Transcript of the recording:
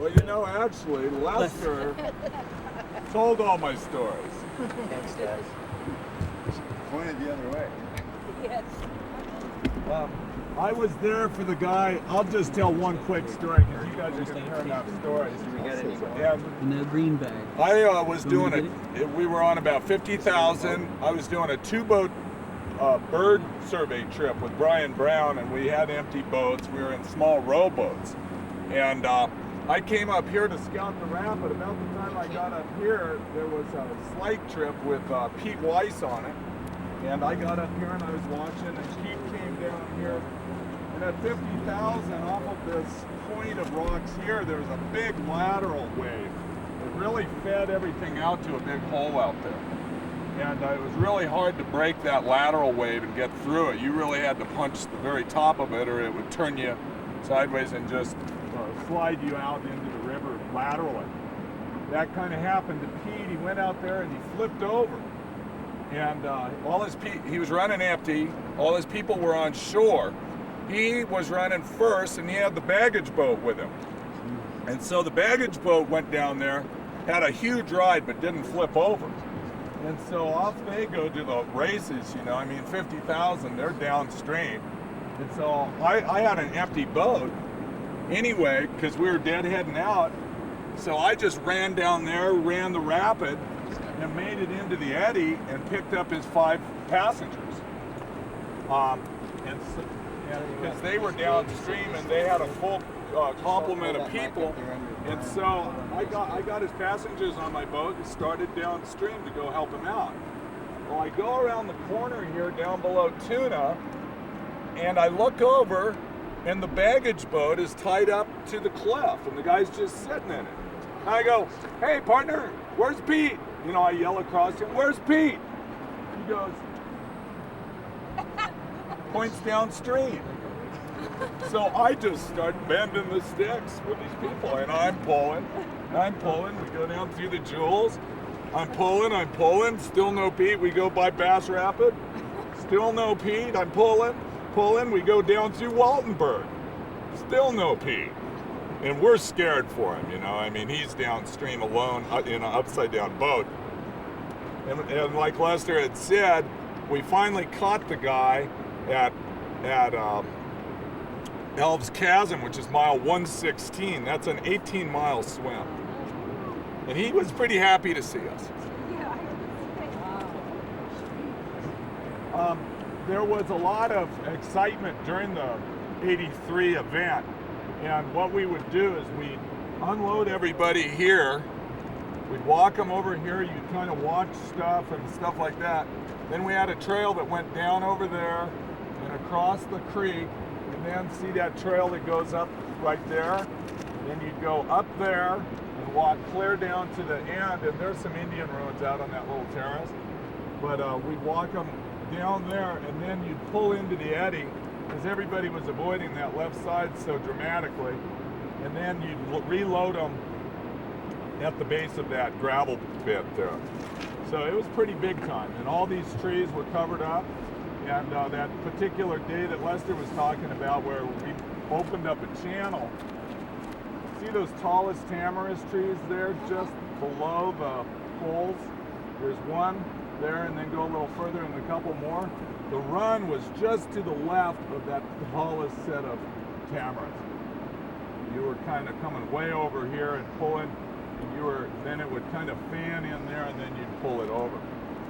Well, you know, actually, Lester told all my stories. Thanks, Dad. Pointed the other way. Yes. I was there for the guy. I'll just tell one quick story because you guys are going to hear enough stories. In the green bag. I was doing we were on about 50,000. I was doing a 2-boat bird survey trip with Brian Brown, and we had empty boats. We were in small rowboats. And I came up here to scout the rapid. About the time I got up here, there was a slight trip with Pete Weiss on it. And I got up here and I was watching, and Pete came down here. And at 50,000, off of this point of rocks here, there was a big lateral wave. It really fed everything out to a big hole out there. And it was really hard to break that lateral wave and get through it. You really had to punch the very top of it, or it would turn you sideways and just slide you out into the river laterally. That kind of happened to Pete. He went out there and he flipped over. And he was running empty. All his people were on shore. He was running first, and he had the baggage boat with him. And so the baggage boat went down there, had a huge ride, but didn't flip over. And so off they go to the races, you know. I mean, 50,000, they're downstream. And so I had an empty boat anyway, because we were deadheading out. So I just ran down there, ran the rapid, and made it into the eddy and picked up his 5 passengers. Because they were downstream and they had a full complement of people, and so I got his passengers on my boat and started downstream to go help him out. Well, I go around the corner here down below Tuna, and I look over, and the baggage boat is tied up to the cliff, and the guy's just sitting in it. And I go, "Hey, partner, where's Pete?" You know, I yell across him, "Where's Pete?" He goes, points downstream. So I just start bending the sticks with these people, and I'm pulling. We go down through the Jewels. I'm pulling, still no Pete. We go by Bass Rapid, still no Pete. I'm pulling. We go down through Waltenberg, still no Pete. And we're scared for him, you know. I mean, he's downstream alone in an upside down boat. And like Lester had said, we finally caught the guy at Elves Chasm, which is mile 116. That's an 18-mile swim. And he was pretty happy to see us. There was a lot of excitement during the 83 event. And what we would do is we'd unload everybody here. We'd walk them over here. You'd kind of watch stuff and stuff like that. Then we had a trail that went down over there and across the creek. And then see that trail that goes up right there? Then you'd go up there and walk clear down to the end. And there's some Indian ruins out on that little terrace. But we'd walk them down there, and then you'd pull into the eddy, because everybody was avoiding that left side so dramatically, and then you'd reload them at the base of that gravel pit there. So it was pretty big time, and all these trees were covered up, and that particular day that Lester was talking about where we opened up a channel, see those tallest tamarisk trees there just below the poles? There's one there, and then go a little further and a couple more. The run was just to the left of that tallest set of tamarins. You were kind of coming way over here and pulling, and then it would kind of fan in there, and then you'd pull it over.